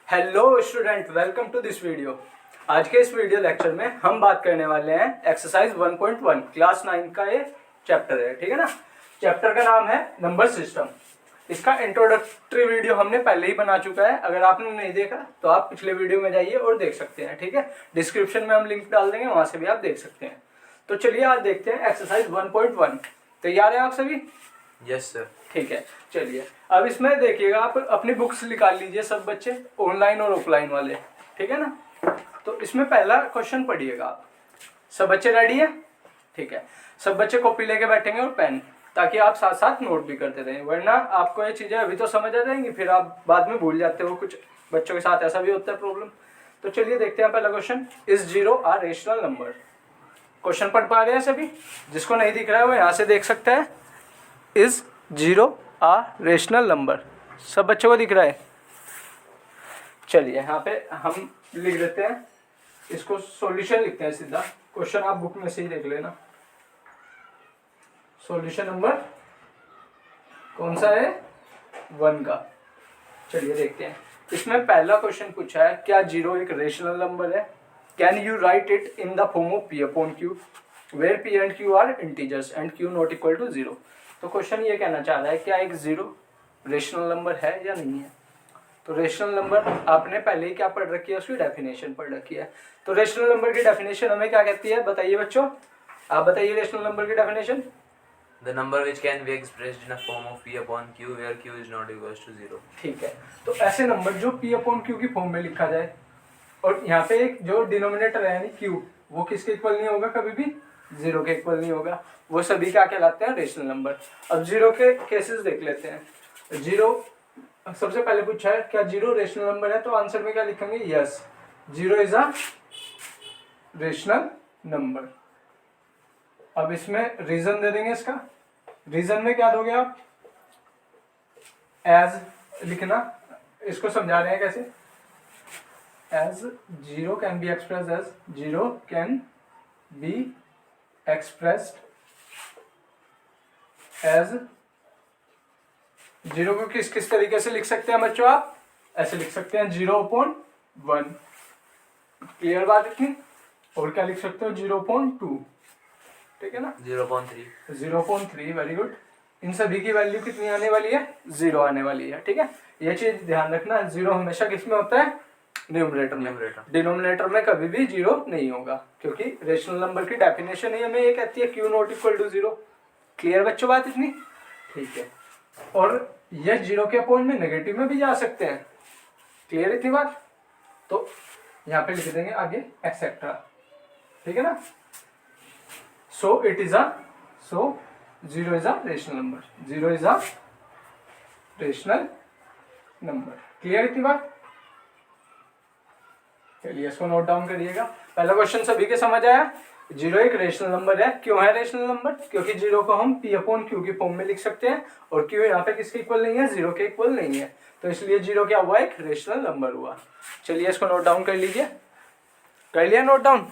Hello student, welcome to this video. आज के इस वीडियो लेक्चर में हम बात करने वाले हैं एक्सरसाइज 1.1 क्लास 9 का ये चैप्टर है, ठीक है ना। चैप्टर का नाम है नंबर सिस्टम। इसका इंट्रोडक्टरी वीडियो हमने पहले ही बना चुका है। अगर आपने नहीं देखा तो आप पिछले वीडियो में जाइए और देख सकते हैं, ठीक है। डिस्क्रिप्शन में हम लिंक डाल देंगे, वहां से भी आप देख सकते हैं। तो चलिए आज देखते हैं एक्सरसाइज 1.1। तैयार है आप सभी? Yes sir. ठीक है, चलिए अब इसमें देखिएगा, आप अपनी बुक्स निकाल लीजिए सब बच्चे, ऑनलाइन और ऑफलाइन वाले, ठीक है ना। तो इसमें पहला क्वेश्चन पढ़िएगा आप। सब बच्चे रेडी है? ठीक है, सब बच्चे कॉपी लेके बैठेंगे और पेन, ताकि आप साथ साथ नोट भी करते रहें, वरना आपको ये चीजें अभी तो समझ आ जाएंगी, फिर आप बाद में भूल जाते हो। कुछ बच्चों के साथ ऐसा भी होता है प्रॉब्लम। तो चलिए देखते हैं पहला question. Is zero a rational number? Question पढ़ पा रहे हैं सभी? जिसको नहीं दिख रहा है वो यहाँ से देख सकता है। Is zero a rational number, सब बच्चों को दिख रहा है? चलिए यहाँ पे हम लिख देते हैं, इसको सॉल्यूशन लिखते हैं सीधा। क्वेश्चन आप बुक में से ही देख लेना। सॉल्यूशन नंबर कौन सा है? 1 का। चलिए देखते हैं। इसमें पहला क्वेश्चन पूछा है, क्या जीरो एक रेशनल नंबर है? Can you write it in the form of P upon Q where P and Q are integers and Q not equal to zero. तो क्वेश्चन ये कहना चाह रहा है, क्या एक जीरो रेशनल नंबर है या नहीं है। तो रेशनल नंबर आपने पहले ही क्या पढ़ रखी है, उसकी डेफिनेशन पढ़ रखी है। तो रेशनल नंबर की डेफिनेशन हमें क्या कहती है, बताइए बच्चों, आप बताइए रेशनल नंबर की definition. The number which can be expressed in a form of p upon q where q is not equals to 0. ठीक है, तो ऐसे नंबर जो p अपॉन क्यू की फॉर्म में लिखा जाए, और यहाँ पे एक जो डिनोमिनेटर है यानी q, वो किसके इक्वल नहीं होगा, कभी भी जीरो के इक्वल नहीं होगा, वो सभी क्या कहलाते हैं, रेशनल नंबर। अब जीरो के केसेस देख लेते हैं। जीरो सबसे पहले पूछा है, क्या जीरो रेशनल नंबर है? तो आंसर में क्या लिखेंगे, yes, zero is a rational number. अब इसमें रीजन दे देंगे इसका। रीजन में क्या दोगे आप, एज लिखना। इसको समझा रहे हैं कैसे, as zero can be express as, zero can be expressed as, zero को किस किस तरीके से लिख सकते हैं बच्चों आप? ऐसे लिख सकते हैं 0/1। क्लियर बात इतनी? और क्या लिख सकते हो, 0/2, ठीक है ना। 0.3. 0.3, वेरी गुड। इन सभी की वैल्यू कितनी आने वाली है, 0 आने वाली है, ठीक है। ये चीज ध्यान रखना, 0 हमेशा किसमें होता है, न्यूमरेटर में। डिनोमिनेटर में कभी भी 0 नहीं होगा, क्योंकि रेशनल नंबर की डेफिनेशन ही हमें ये कहती है Q not equal to 0। Clear बच्चों बात इतनी? ठीक है। और ये 0 के अपोन में नेगेटिव में भी जा सकते हैं। क्लियर इतनी बात? तो यहाँ पे लिख देंगे आगे एक्सेट्रा, ठीक है ना। So it is so zero is a rational number, zero is a rational number. Clear इतनी बात? चलिए इसको नोट डाउन करिएगा। पहला क्वेश्चन सभी के समझ आया? जीरो एक रेशनल नंबर है। क्यों है रेशनल नंबर? क्योंकि जीरो को हम पी अपॉन क्यू की फॉर्म में लिख सकते हैं, और क्यू यहाँ पे किसके इक्वल नहीं है, जीरो के इक्वल नहीं है, तो इसलिए जीरो क्या हुआ, एक रेशनल नंबर हुआ। चलिए इसको नोट डाउन कर लीजिए। कर लिया नोट डाउन?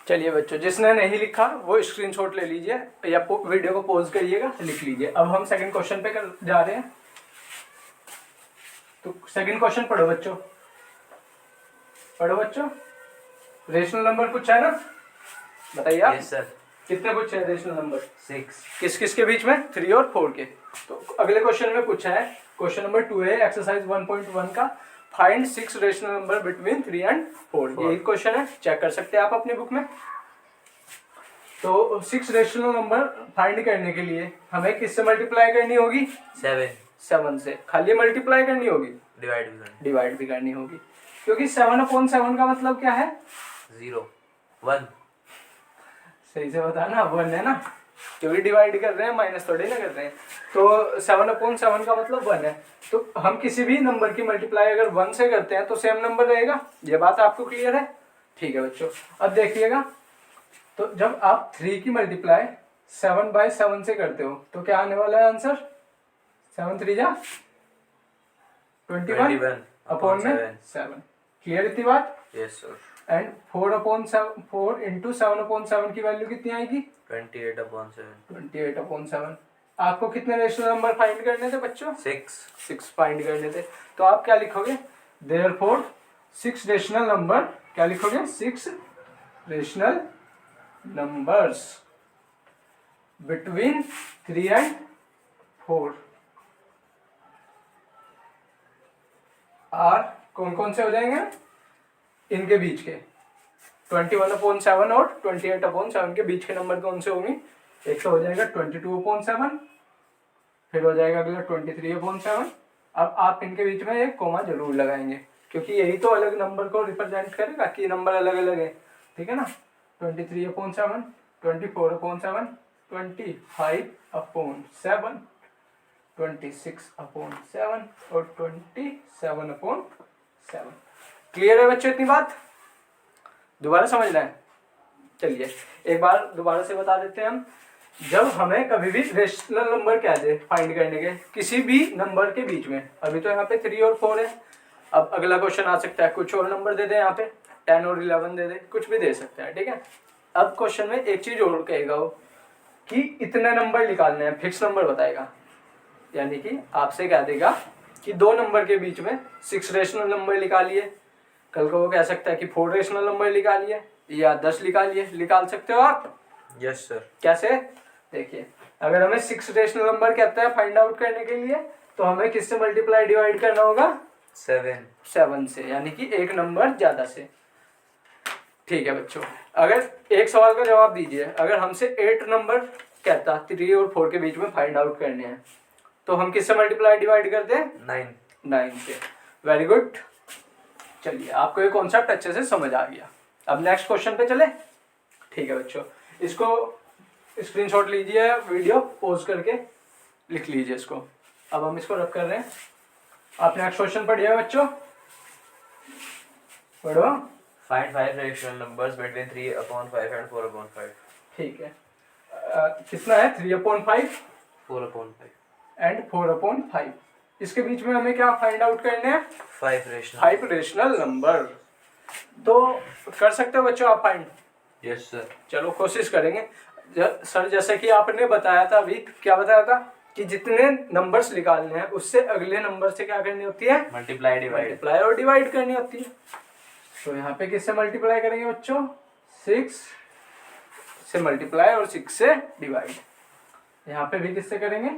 चलिए बच्चों, जिसने नहीं लिखा वो स्क्रीनशॉट ले लीजिए या वीडियो को पॉज करिएगा, लिख लीजिए। अब हम सेकंड क्वेश्चन पे जा रहे हैं। तो सेकंड क्वेश्चन पढ़ो बच्चों, पढ़ो बच्चों। रेशनल नंबर पूछा है ना, बताइए आप। Yes sir. कितने पूछे हैं रेशनल नंबर? 6. किस किस के बीच में, 3 और 4 के। तो अगले क्वेश्चन में पूछा है, क्वेश्चन नंबर 2 है एक्सरसाइज 1.1 का, find 6 rational number between 3 and 4। यही क्वेश्चन है, चेक कर सकते हैं आप अपनी बुक में। तो 6 रेशनल नंबर फाइंड करने के लिए हमें किससे मल्टीप्लाई करनी होगी? 7 से। खाली मल्टीप्लाई करनी होगी, डिवाइड भी करनी होगी, क्योंकि 7/7 का मतलब क्या है, 0 1. सही से बताना, 1 है ना, क्योंकि डिवाइड कर रहे हैं, माइनस थोड़ी ना कर रहे हैं। तो 7/7 का मतलब 1 है। तो हम किसी भी नंबर की मल्टीप्लाई अगर 1 से करते हैं तो सेम नंबर रहेगा। ये बात आपको क्लियर है? ठीक है बच्चों, अब देखिएगा। तो जब आप 3 की मल्टीप्लाई 7/7 से करते हो तो क्या आने वाला है आंसर, 7 3 जा 21 अपॉन में 7। क्लियर इतनी बात? Yes sir. एंड 4 इंटू 7/7 की वैल्यू कितनी आएगी? 28/7. 28/7। आपको कितने रेशनल नंबर फाइंड करने थे बच्चों? 6. फाइंड करने थे। तो आप क्या लिखोगे? देयरफॉर 6 रेशनल नंबर, क्या लिखोगे? 6 rational numbers between 3 and 4 are, कौन कौन से हो जाएंगे इनके बीच के? 21/7 और 28/7 के बीच के नंबर कौन से होंगे? एक तो हो जाएगा 22/7, फिर हो जाएगा अगला 23/7। अब आप इनके बीच में एक कोमा जरूर लगाएंगे, क्योंकि यही तो अलग नंबर को रिप्रेजेंट करेगा कि नंबर अलग अलग है, ठीक है ना। 23/7, 24/7, 25/7, 26/7 और 27/7। क्लियर है बच्चों इतनी बात? दोबारा समझना है? चलिए एक बार दोबारा से बता देते हैं हम। जब हमें कभी भी रेशनल नंबर क्या दे फाइंड करने के, किसी भी नंबर के बीच में, अभी तो यहाँ पे 3 और 4 है, अब अगला क्वेश्चन आ सकता है कुछ और नंबर दे दे, यहाँ पे 10 और 11 दे दे, कुछ भी दे सकता है, ठीक है। अब क्वेश्चन में एक चीज और कहेगा वो कि इतने नंबर निकालने हैं, फिक्स नंबर बताएगा, यानी कि आपसे कह देगा कि 2 नंबर के बीच में 6 रेशनल नंबर निकालिए। कल को वो कह सकता है कि 4 रेशनल नंबर निकालिए या 10 निकालिए। निकाल सकते हो आप? Yes sir. कैसे? देखिए, अगर हमें 6 रेशनल नंबर कहता है फाइंड आउट करने के लिए, तो हमें किससे मल्टीप्लाई डिवाइड करना होगा? 7 से, यानी कि एक नंबर ज्यादा से। ठीक है बच्चों, अगर एक सवाल का जवाब दीजिए, अगर हमसे 8 नंबर कहता 3 और 4 के बीच में फाइंड आउट करने हैं, तो हम किससे मल्टीप्लाई डिवाइड करते हैं? 9 से। Very good. चलिए आपको ये कॉन्सेप्ट अच्छे से समझ आ गया। अब नेक्स्ट क्वेश्चन पे चले। ठीक है बच्चों, इसको स्क्रीनशॉट लीजिए, वीडियो पॉज करके लिख लीजिए इसको। अब हम इसको रख कर रहे हैं। आप नेक्स्ट क्वेश्चन पढ़िए बच्चों, पढ़ो। Find 5 rational numbers between 3/5 and 4/5. ठीक है, कितना है? 3/5 4/5. एंड 4/5। इसके बीच में हमें क्या फाइंड आउट करने हैं? 5 rational. 5 rational number. तो कर सकते हो बच्चों आप फाइंड? Yes sir. चलो कोशिश करेंगे। सर जैसे कि आपने बताया था अभी, क्या बताया था कि जितने नंबर्स निकालने हैं उससे अगले नंबर से क्या करनी होती है? मल्टीप्लाई और डिवाइड करनी होती है। तो यहाँ पे किससे मल्टीप्लाई करेंगे बच्चों? 6 से मल्टीप्लाई और 6 से डिवाइड। यहाँ पे भी किससे करेंगे?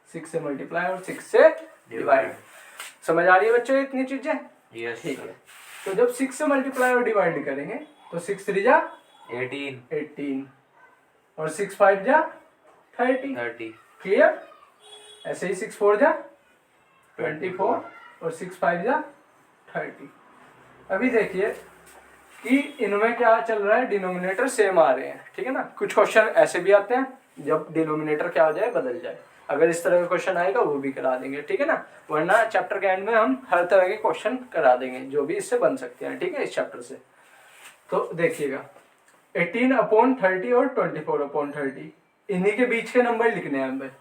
6 से मल्टीप्लाई और 6 से डिवाइड। समझ आ रही है बच्चों इतनी चीजें? यस। ठीक है, तो जब 6 से मल्टीप्लाई और डिवाइड करेंगे तो 6 3 जा 18 और 6 5 जा 30। क्लियर? ऐसे ही 6 4 जा 24 और 6 5 जा 30। अभी देखिए कि इनमें क्या चल रहा है, डिनोमिनेटर सेम आ रहे हैं, ठीक है ना। कुछ क्वेश्चन ऐसे भी आते हैं जब डिनोमिनेटर क्या हो जाए, बदल जाए। अगर इस तरह का क्वेश्चन आएगा वो भी करा देंगे, ठीक है ना। वरना चैप्टर के एंड में हम हर तरह के क्वेश्चन करा देंगे जो भी इससे बन सकते हैं, ठीक है, इस चैप्टर से। तो देखिएगा 18/30 और 24/30, इन्हीं के बीच के नंबर लिखने हैं हमें।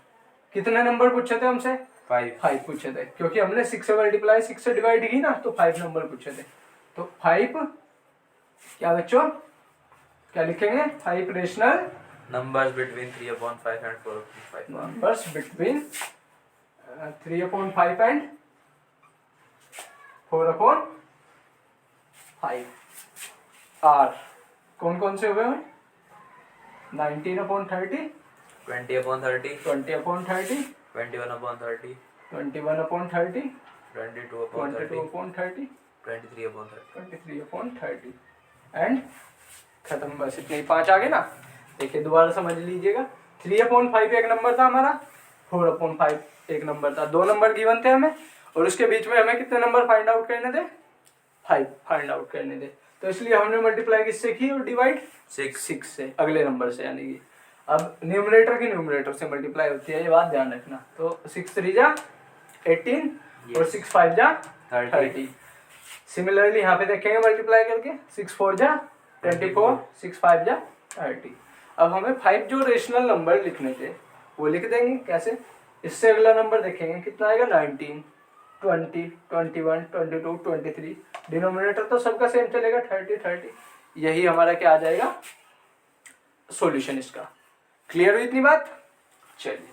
कितने नंबर पूछे थे हमसे? 5 पूछे थे, क्योंकि हमने 6 से मल्टीप्लाई 6 से डिवाइड की ना, तो 5 नंबर पूछे थे। तो 5 क्या बच्चों, क्या लिखेंगे? 5 rational numbers between 3/5 and 4/5. Numbers between 3/5 and 4/5 are कौन कौन से हुए हैं? 19/30, 20/30, 20/30, 21/30, 21/30, 22/30, 22/30, 23/30. 23/30 एंड खत्म। बस इतने ही 5 आ गए ना। देखिए दोबारा समझ लीजिएगा, 3/5 एक नंबर था हमारा, 4/5 एक नंबर था। 2 नंबर गिवन थे हमें, और उसके बीच में हमें कितने नंबर फाइंड आउट करने थे? 5 फाइंड आउट करने थे। तो इसलिए हमने मल्टीप्लाई किससे की और डिवाइड? 6 से, अगले नंबर से, यानी कि अब न्यूमरेटर की न्यूमरेटर से मल्टीप्लाई होती है, ये बात ध्यान रखना। तो 6 3 जा 18 और 6 5 जा 30। सिमिलरली यहाँ पे देखेंगे मल्टीप्लाई करके, 6 4 जा 24, 6 5 जा 30। अब हमें 5 जो रेशनल नंबर लिखने थे वो लिख देंगे। कैसे? इससे अगला नंबर देखेंगे कितना आएगा? 19, 20, 21, 22, 23, डिनोमिनेटर तो सबका सेम चलेगा 30 30, यही हमारा क्या आ जाएगा सॉल्यूशन इसका। क्लियर हुई इतनी बात? चलिए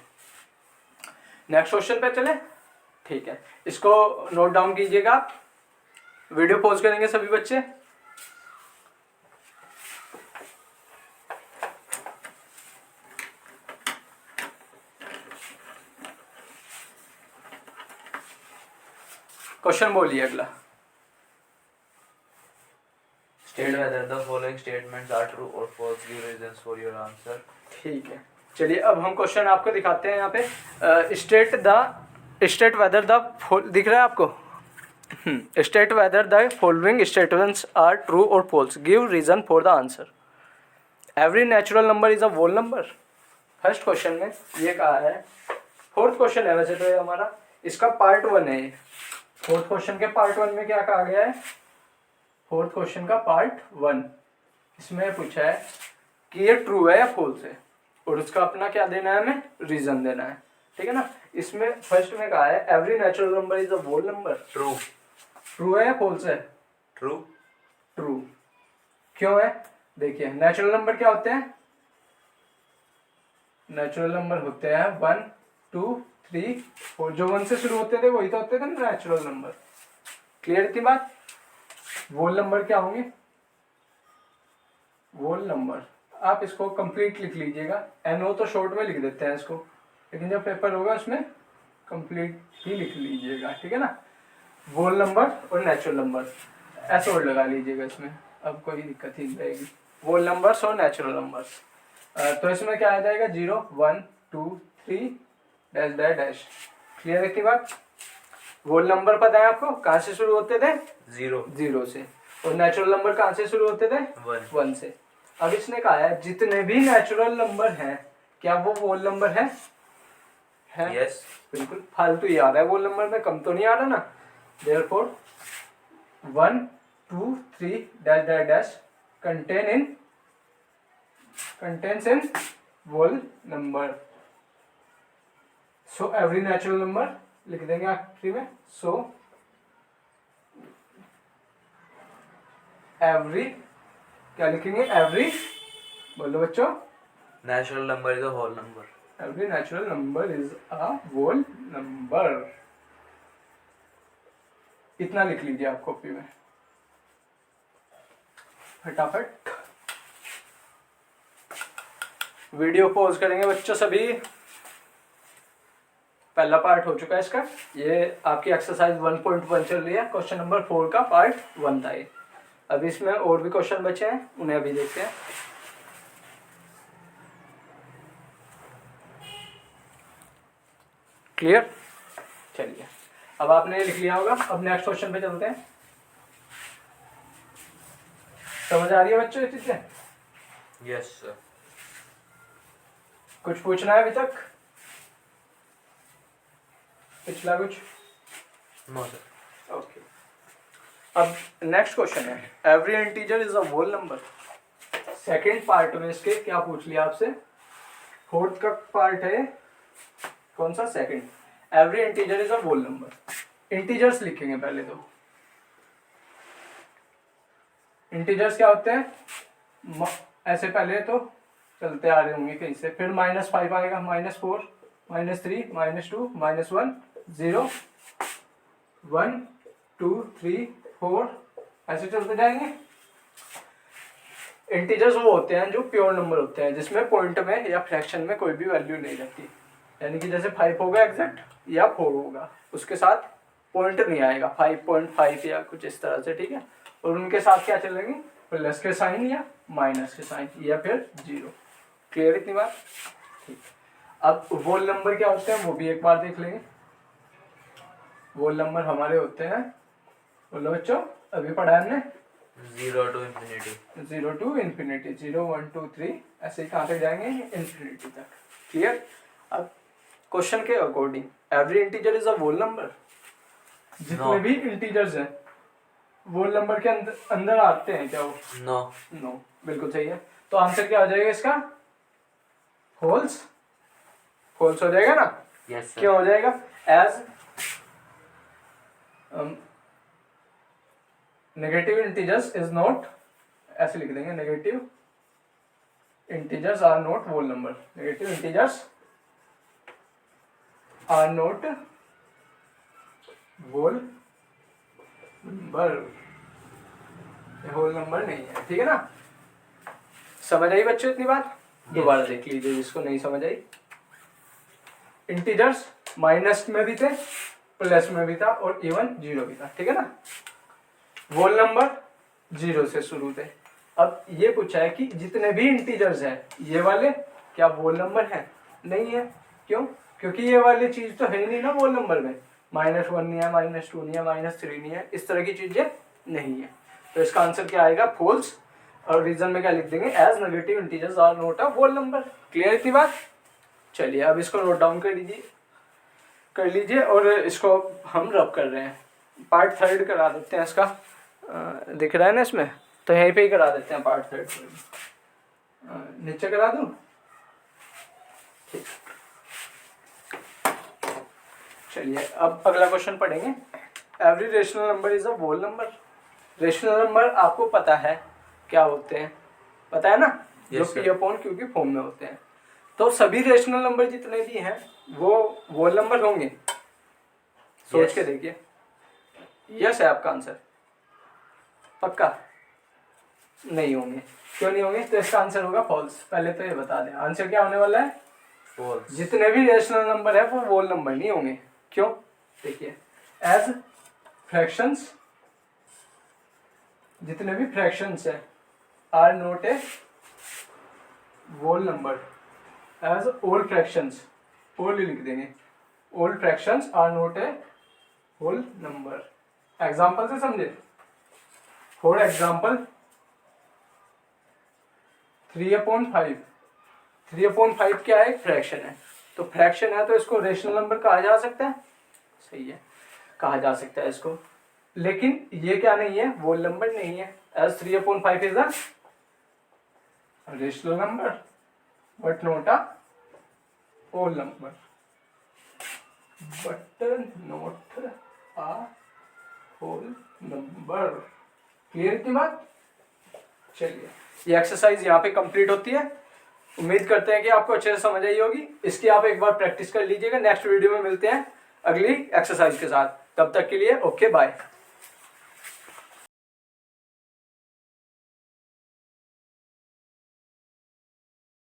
नेक्स्ट क्वेश्चन पे चले। ठीक है, इसको नोट डाउन कीजिएगा आप, वीडियो पॉज करेंगे सभी बच्चे। क्वेश्चन बोलिए अगला। State whether the following statements are true or false. Give reasons for your answer. ठीक है, चलिए अब हम क्वेश्चन आपको दिखाते हैं यहाँ पे। स्टेट वेदर द दिख रहा है आपको? State whether the following statements are true और false, give reason for the answer. Every natural number is a whole number. First question में ये कहा है, फोर्थ क्वेश्चन है वैसे तो ये हमारा, इसका पार्ट 1 है। फोर्थ क्वेश्चन के पार्ट 1 में क्या कहा गया है? फोर्थ क्वेश्चन का पार्ट 1, इसमें पूछा है कि ये ट्रू है या फॉल्स है, और उसका अपना क्या देना है, हमें रीजन देना है। ठीक है ना। इसमें फर्स्ट में कहा है every natural number is a whole number. True. True है या फॉल्स है? True. ट्रू। क्यों है? देखिए नेचुरल नंबर क्या होते हैं? नेचुरल नंबर होते हैं 1 2 3 4, जो 1 से शुरू होते थे वही तो होते थे ना नेचुरल नंबर। क्लियर थी बात? होल नंबर क्या होंगे? होल नंबर आप इसको कंप्लीट लिख लीजिएगा, NO तो शॉर्ट में लिख देते हैं इसको, लेकिन जब पेपर होगा उसमें कंप्लीट ही लिख लीजिएगा। ठीक है ना। होल नंबर और नेचुरल नंबर ऐसे वर्ड लगा लीजिएगा इसमें, अब कोई दिक्कत ही नहीं रहेगी। होल नंबर्स और नेचुरल नंबर्स, तो इसमें क्या आ जाएगा 0 1 2 3 डैश डैश डैश। क्लियर है की बात? होल नंबर पता है आपको कहाँ से शुरू होते थे? 0 से, और नेचुरल नंबर कहाँ से शुरू होते थे? 1 से। अब इसने कहा है जितने भी नेचुरल नंबर हैं क्या वो होल नंबर है? Yes. बिल्कुल फालतू ही आ रहा है होल नंबर में, कम तो नहीं आ रहा ना। Therefore 1 2 3 dash dash dash contains in whole number, so every natural number लिख देंगे आखिरी में। so every क्या लिखेंगे? every, बोलो बच्चों। Natural number is a whole number. every natural number is a whole number। इतना लिख लीजिए आप कॉपी में फटाफट। वीडियो पॉज करेंगे बच्चों सभी। पहला पार्ट हो चुका है इसका, ये आपकी एक्सरसाइज 1.1 चल रही है, क्वेश्चन नंबर 4 का पार्ट 1 था ये। अभी इसमें और भी क्वेश्चन बचे हैं, उन्हें अभी देखते हैं। क्लियर? चलिए अब आपने लिख लिया होगा, अब नेक्स्ट क्वेश्चन पे चलते हैं। समझ आ रही है बच्चों ये चीजें? Yes, sir. कुछ पूछना है अभी तक? पिछला कुछ? No, sir. ओके। अब नेक्स्ट क्वेश्चन है every integer is a whole number. Second part में इसके क्या पूछ लिया आपसे? फोर्थ का पार्ट है कौन सा? Second. Every integer is a whole number. Integers लिखेंगे पहले तो। इंटीजर्स क्या होते हैं? ऐसे पहले तो चलते आ रहे होंगे कहीं से, फिर -5 आएगा, -4 -3 -2 -1 0 1 2 3 4 ऐसे चलते जाएंगे। इंटीजर्स वो होते हैं जो प्योर नंबर होते हैं, जिसमें पॉइंट में या फ्रैक्शन में कोई भी वैल्यू नहीं रहती। यानी कि जैसे 5 होगा एग्जैक्ट या 4 होगा, उसके साथ पॉइंट नहीं आएगा 5.5 या कुछ इस तरह से। ठीक है। और उनके साथ क्या चलेंगे? प्लस के साइन या माइनस के साइन या फिर 0। क्लियर इतनी बात? ठीक। अब होल नंबर क्या होते हैं वो भी एक बार देख लेंगे। होल नंबर हमारे होते हैं, बोलो बच्चों, अभी पढ़ा है हमने 0 to infinity. 0 to infinity, 0 1 2 3 ऐसे ही कहाँ तक जाएंगे? इन्फिनिटी तक। क्लियर? अब क्वेश्चन के according every integer is a whole number. जितने भी इंटीजर्स हैं होल नंबर के अंदर आते हैं क्या वो? No. नो, बिल्कुल सही है। तो आंसर क्या हो जाएगा इसका? होल्स। होल्स हो जाएगा ना? Yes, sir. क्यों हो जाएगा? As negative integers is not, ऐसे लिख देंगे, negative integers are not whole number, negative integers are not whole number, whole number नहीं है, ठीक है ना। समझ आई बच्चों इतनी बात? दोबारा देख लीजिए जिसको नहीं समझ आई। इंटीजर्स माइनस में भी थे, प्लस में भी था और इवन जीरो भी था, ठीक है ना। होल नंबर जीरो से शुरू थे। अब ये पूछा है कि जितने भी इंटीजर्स हैं ये वाले क्या होल नंबर है? नहीं है। क्यों? क्योंकि ये वाली चीज तो है ही नहीं ना होल नंबर में, -1 नहीं है, -2 नहीं है, -3 नहीं है, इस तरह की चीजें नहीं है। तो इसका आंसर क्या आएगा? फॉल्स। और रीजन में क्या लिख देंगे? As negative integers are not a whole number. Clear इतनी बात? चलिए अब इसको नोट डाउन कर लीजिए और इसको हम रब कर रहे हैं। पार्ट 3 करा देते हैं इसका, दिख रहा है ना इसमें, तो यहीं पे ही करा देते हैं पार्ट 3। नीचे करा दूं? ठीक। चलिए अब अगला क्वेश्चन पढ़ेंगे। Every rational number is a whole number. Rational number आपको पता है क्या होते हैं, पता है ना? जो Yes, पी अपॉन क्यू की फॉर्म में होते हैं। तो सभी रेशनल नंबर जितने भी हैं वो होल नंबर होंगे? सोच Yes. के देखिए। यस है आपका आंसर? पक्का? नहीं होंगे। क्यों नहीं होंगे? तो इसका आंसर होगा फॉल्स। पहले तो ये बता दें, आंसर क्या होने वाला है? फॉल्स। जितने भी रेशनल नंबर है वो होल नंबर नहीं होंगे। क्यों? देखिए, एज फ्रैक्शंस, जितने भी फ्रैक्शंस है are not a whole number. As all fractions, all लिख देंगे, all fractions are not a whole number. Example से समझे? For example 3/5। 3/5 क्या है? फ्रैक्शन है। तो फ्रैक्शन है तो इसको रेशनल नंबर कहा जा सकता है? सही है, कहा जा सकता है इसको। लेकिन ये क्या नहीं है? होल नंबर नहीं है। As 3/5 is a rational number but not a whole number, but not a whole number. Clear इतनी बात? चलिए ये एक्सरसाइज यहाँ पे कंप्लीट होती है। उम्मीद करते हैं कि आपको अच्छे से समझ आई होगी। इसकी आप एक बार प्रैक्टिस कर लीजिएगा। नेक्स्ट वीडियो में मिलते हैं अगली एक्सरसाइज के साथ। तब तक के लिए ओके बाय।